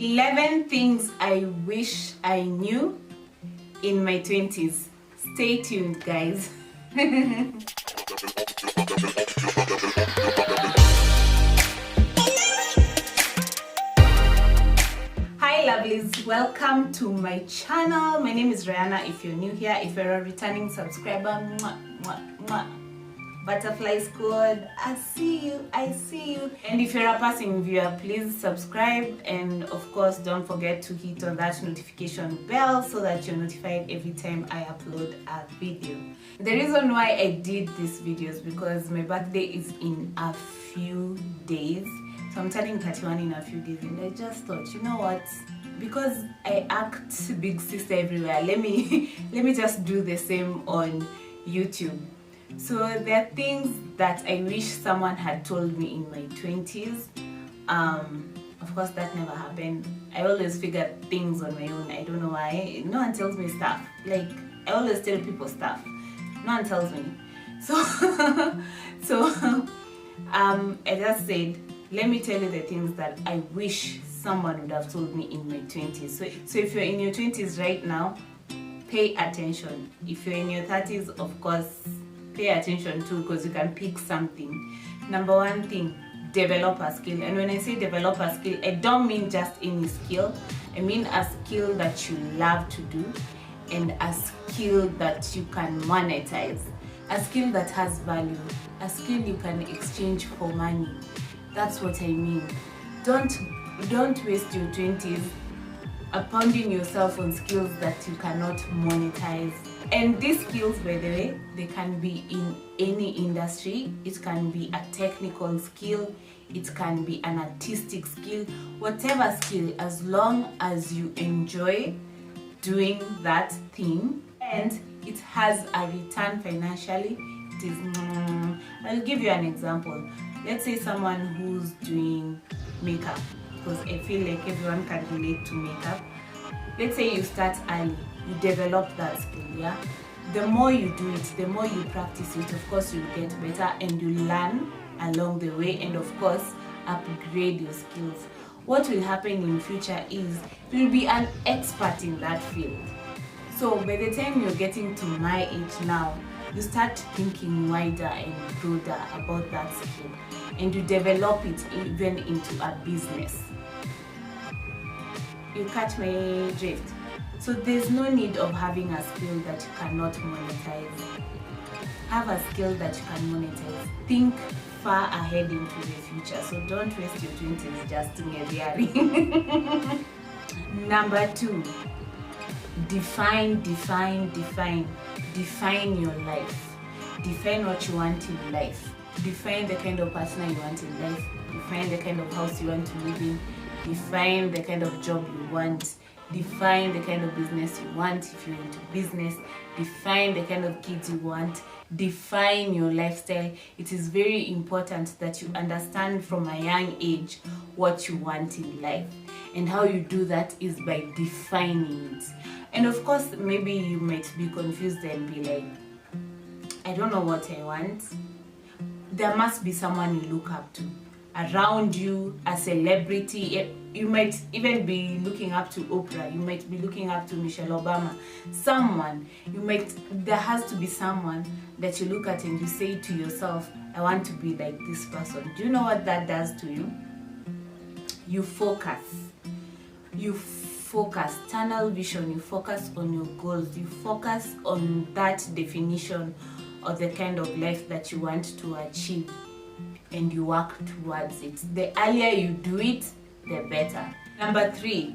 11 things I wish I knew in my 20s. Stay tuned, guys. Hi lovelies, welcome to my channel. My name is Rihanna. If you're new here, if you're a returning subscriber, Butterfly Squad, I see you. And if you're a passing viewer, please subscribe, and of course don't forget to hit on that notification bell so that you're notified every time I upload a video. The reason why I did these videos because my birthday is in a few days, so I'm turning 31 in a few days, and I just thought, you know what, because I act big sister everywhere, let me just do the same on YouTube. So there are things that I wish someone had told me in my 20s. Of course that never happened. I always figure things on my own. I don't know why. No one tells me stuff. Like, I always tell people stuff. No one tells me. So I just said, let me tell you the things that I wish someone would have told me in my 20s. So if you're in your 20s right now, pay attention. If you're in your 30s, of course, pay attention too, because you can pick something. Number one thing, develop a skill. And when I say develop a skill, I don't mean just any skill. I mean a skill that you love to do, and a skill that you can monetize, a skill that has value, a skill you can exchange for money. That's what I mean. Don't waste your 20s pounding yourself on skills that you cannot monetize. And these skills, by the way, they can be in any industry. It can be a technical skill, it can be an artistic skill, whatever skill, as long as you enjoy doing that thing and it has a return financially. It is. I'll give you an example. Let's say someone who's doing makeup, because I feel like everyone can relate to makeup. Let's say you start early, you develop that skill, yeah? The more you do it, the more you practice it, of course you'll get better and you learn along the way, and of course upgrade your skills. What will happen in future is you'll be an expert in that field. So by the time you're getting to my age now, you start thinking wider and broader about that skill, and you develop it even into a business. You catch my drift? So there's no need of having a skill that you cannot monetize. Have a skill that you can monetize. Think far ahead into the future. So don't waste your 20s just in a diary. Number 2, define your life. Define what you want in life. Define the kind of partner you want in life. Define the kind of house you want to live in. Define the kind of job you want. Define the kind of business you want if you're into business. Define the kind of kids you want. Define your lifestyle. It is very important that you understand from a young age what you want in life. And how you do that is by defining it. And of course, maybe you might be confused and be like, I don't know what I want. There must be someone you look up to around you, a celebrity. You might even be looking up to Oprah. You might be looking up to Michelle Obama. There has to be someone that you look at and you say to yourself, I want to be like this person. Do you know what that does to you? You focus, tunnel vision. You focus on your goals. You focus on that definition of the kind of life that you want to achieve, and you work towards it. The earlier you do it, the better. Number 3,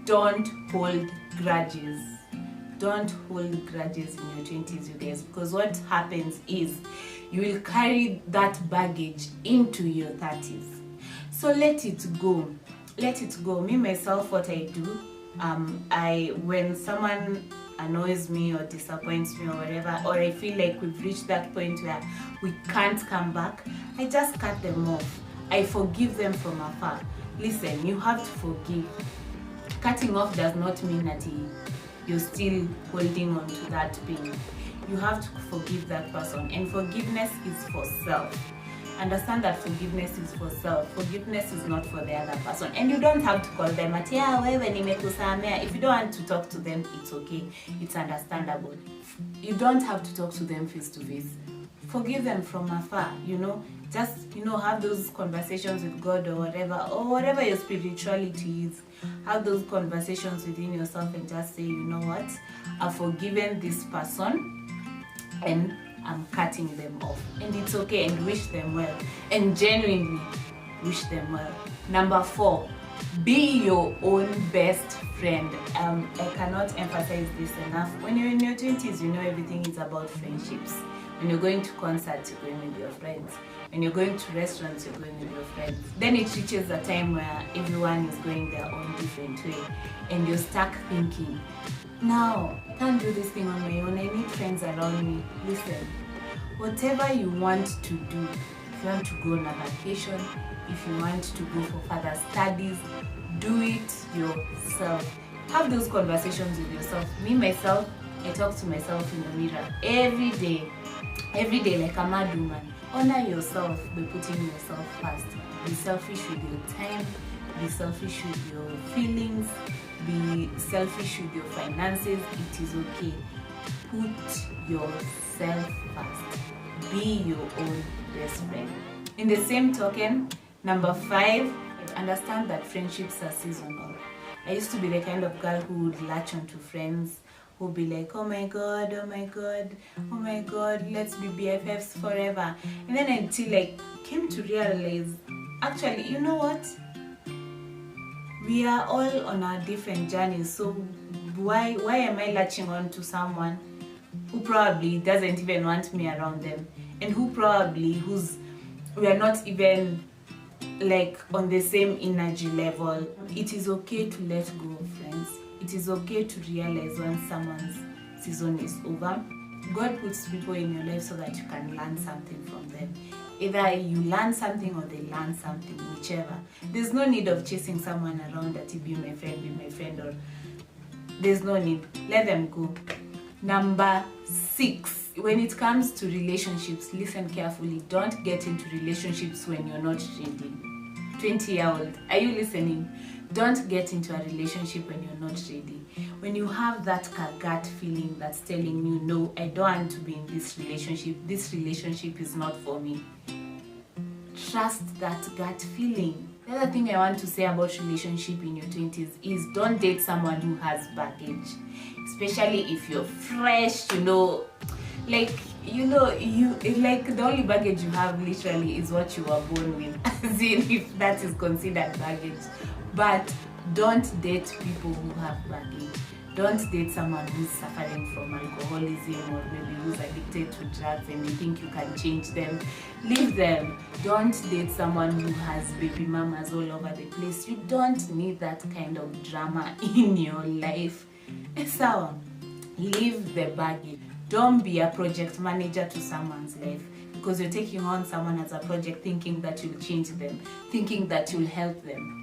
don't hold grudges. Don't hold grudges in your 20s, you guys, because what happens is you will carry that baggage into your 30s. So let it go. Me myself, what I do, when someone annoys me or disappoints me or whatever, or I feel like we've reached that point where we can't come back, I just cut them off. I forgive them from afar. Listen, you have to forgive. Cutting off does not mean that you're still holding on to that pain. You have to forgive that person, and forgiveness is for self. Understand that forgiveness is for self. Forgiveness is not for the other person. And you don't have to call them at, yeah, wewe nimekusamea. If you don't want to talk to them, it's okay. It's understandable. You don't have to talk to them face to face. Forgive them from afar, just, have those conversations with God or whatever your spirituality is. Have those conversations within yourself and just say, you know what, I've forgiven this person and I'm cutting them off. And it's okay, and wish them well. And genuinely wish them well. Number 4, be your own best friend. I cannot emphasize this enough. When you're in your 20s, everything is about friendships. When you're going to concerts, you're going with your friends. When you're going to restaurants, you're going with your friends. Then it reaches a time where everyone is going their own different way. And you're stuck thinking, now, I can't do this thing on my own. I need friends around me. Listen, whatever you want to do, if you want to go on a vacation, if you want to go for further studies, do it yourself. Have those conversations with yourself. Me, myself, I talk to myself in the mirror every day like a mad woman. Honor yourself by putting yourself first. Be selfish with your time, be selfish with your feelings, be selfish with your finances. It is okay. Put yourself first. Be your own best friend. In the same token, number 5, understand that friendships are seasonal. I used to be the kind of girl who would latch onto friends, who would be like, oh my god, let's be BFFs forever. And then until I came to realize, actually, you know what? We are all on our different journeys, so why am I latching on to someone who probably doesn't even want me around them, and we are not even like on the same energy level? It is okay to let go of friends. It is okay to realize when someone's season is over. God puts people in your life so that you can learn something from them. Either you learn something or they learn something, whichever. There's no need of chasing someone around that be my friend, or there's no need. Let them go. Number 6, when it comes to relationships, listen carefully. Don't get into relationships when you're not ready. 20-year-old, are you listening? Don't get into a relationship when you're not ready. When you have that gut feeling that's telling you, no, I don't want to be in this relationship is not for me. Trust that gut feeling. The other thing I want to say about relationship in your 20s is don't date someone who has baggage. Especially if you're fresh, like the only baggage you have literally is what you were born with, as in if that is considered baggage. But don't date people who have baggage. Don't date someone who's suffering from alcoholism, or maybe who's addicted to drugs and you think you can change them. Leave them. Don't date someone who has baby mamas all over the place. You don't need that kind of drama in your life. So, leave the baggage. Don't be a project manager to someone's life, because you're taking on someone as a project thinking that you'll change them, thinking that you'll help them.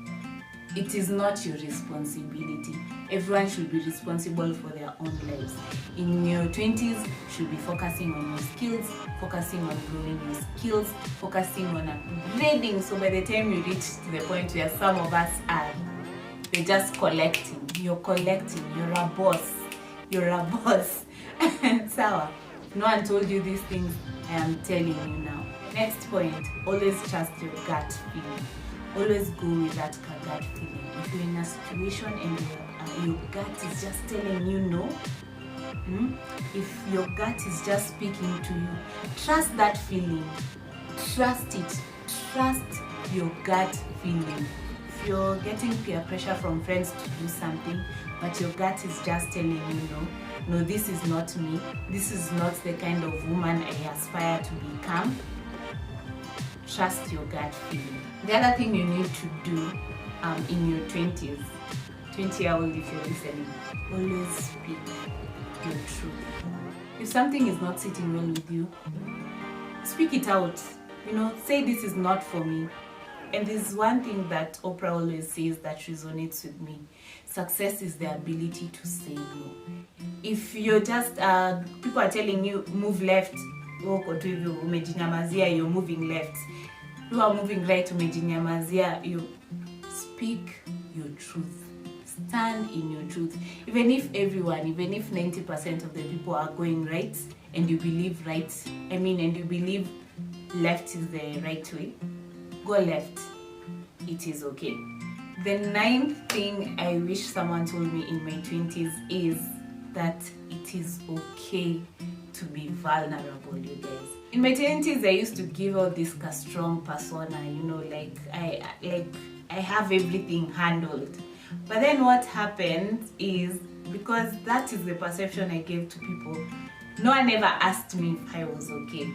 It is not your responsibility. Everyone should be responsible for their own lives. In your 20s, you should be focusing on your skills, focusing on growing your skills, focusing on upgrading. So by the time you reach to the point where some of us are, we're just collecting. You're collecting. You're a boss. So, no one told you these things. I am telling you now. Next point, always trust your gut feeling. Always go with that gut feeling. If you're in a situation and your gut is just telling you no, if your gut is just speaking to you, trust that feeling. Trust it. Trust your gut feeling. If you're getting peer pressure from friends to do something, but your gut is just telling you no, this is not me. This is not the kind of woman I aspire to become. Trust your gut feeling. The other thing you need to do in your 20s, 20-year-old if you're listening, always speak your truth. If something is not sitting well with you, speak it out. Say this is not for me. And there's one thing that Oprah always says that resonates with me. Success is the ability to say no. If you're just, people are telling you, move left, you're moving left. You are moving right, you speak your truth. Stand in your truth. Even if 90% of the people are going right and you believe and you believe left is the right way, go left. It is okay. The 9th thing I wish someone told me in my 20s is that it is okay to be vulnerable, you guys. In my 20s, I used to give out this strong persona, like I have everything handled. But then what happened is, because that is the perception I gave to people, no one ever asked me if I was okay.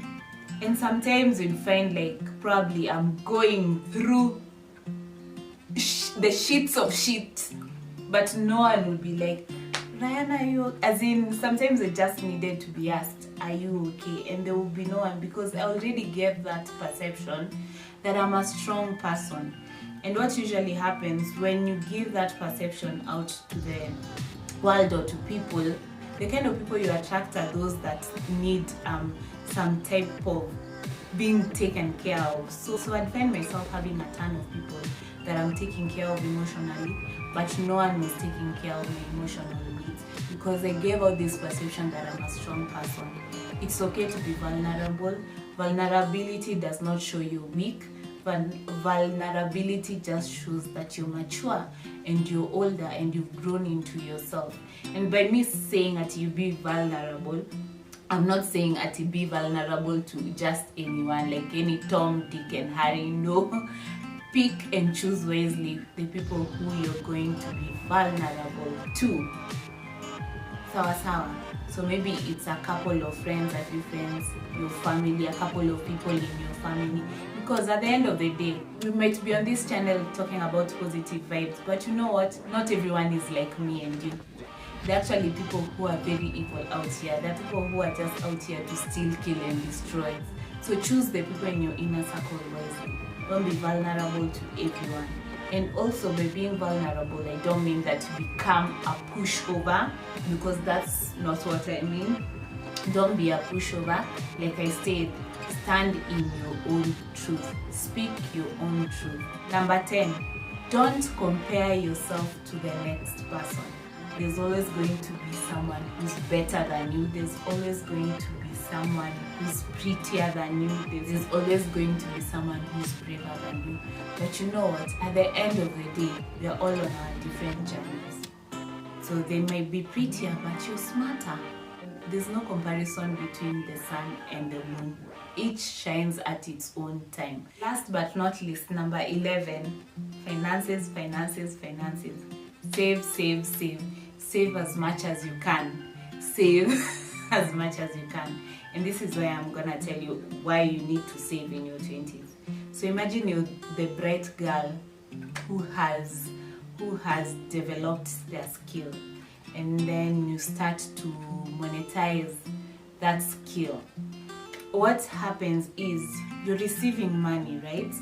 And sometimes you'd find probably I'm going through the sheets of shit, but no one would be like, Ryan, are you? As in, sometimes I just needed to be asked, are you okay? And there would be no one, because I already gave that perception that I'm a strong person. And what usually happens when you give that perception out to the world or to people, the kind of people you attract are those that need some type of being taken care of. So I'd find myself having a ton of people that I'm taking care of emotionally, but no one was taking care of my emotional needs, because I gave out this perception that I'm a strong person. It's okay to be vulnerable. Vulnerability does not show you're weak. Vulnerability just shows that you're mature and you're older and you've grown into yourself. And by me saying that you be vulnerable, I'm not saying that you be vulnerable to just anyone, like any Tom, Dick and Harry. No. Pick and choose wisely the people who you're going to be vulnerable to. Sawa. So maybe it's a couple of friends, a few friends, your family, a couple of people in your family. Because at the end of the day, we might be on this channel talking about positive vibes, but you know what? Not everyone is like me and you. There are actually people who are very evil out here. There are people who are just out here to steal, kill, and destroy. So choose the people in your inner circle wisely. Don't be vulnerable to everyone. And also, by being vulnerable, I don't mean that you become a pushover, because that's not what I mean. Don't be a pushover. Like I said, stand in your own truth. Speak your own truth. Number 10, don't compare yourself to the next person. There's always going to be someone who's better than you. There's always going to be someone who's prettier than you. There's always going to be someone who's braver than you. But you know what? At the end of the day, we're all on our different journeys. So they might be prettier, but you're smarter. There's no comparison between the sun and the moon. Each shines at its own time. Last but not least, number 11, finances. Save. Save as much as you can. Save as much as you can. And this is why I'm gonna tell you why you need to save in your 20s. So imagine you're the bright girl who has developed their skill, and then you start to monetize that skill. What happens is you're receiving money, right?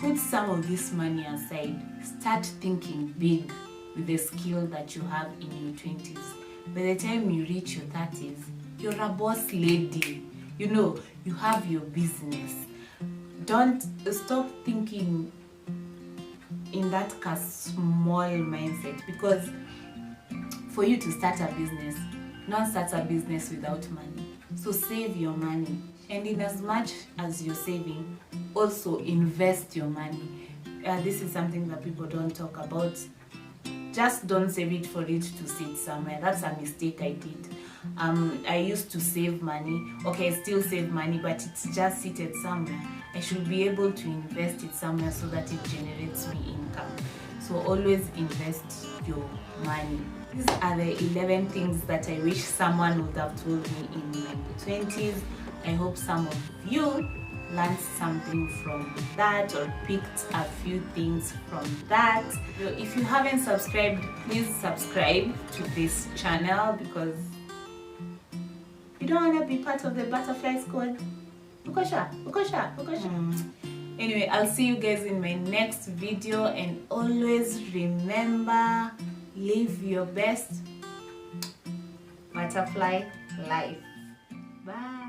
Put some of this money aside. Start thinking big with the skill that you have in your 20s. By the time you reach your 30s, you're a boss lady. You have your business. Don't stop thinking in that small mindset, because for you to start a business, no one starts a business without money. So save your money, and in as much as you're saving, also invest your money. This is something that people don't talk about. Just don't save it for it to sit somewhere. That's a mistake I did. I used to save money. Okay, I still save money, but it's just seated somewhere. I should be able to invest it somewhere so that it generates me income. So always invest your money. These are the 11 things that I wish someone would have told me in my 20s. I hope some of you learned something from that or picked a few things from that. So if you haven't subscribed, please subscribe to this channel, because you don't want to be part of the butterfly squad. Ukosha. Anyway, I'll see you guys in my next video, and always remember, live your best butterfly life. Bye.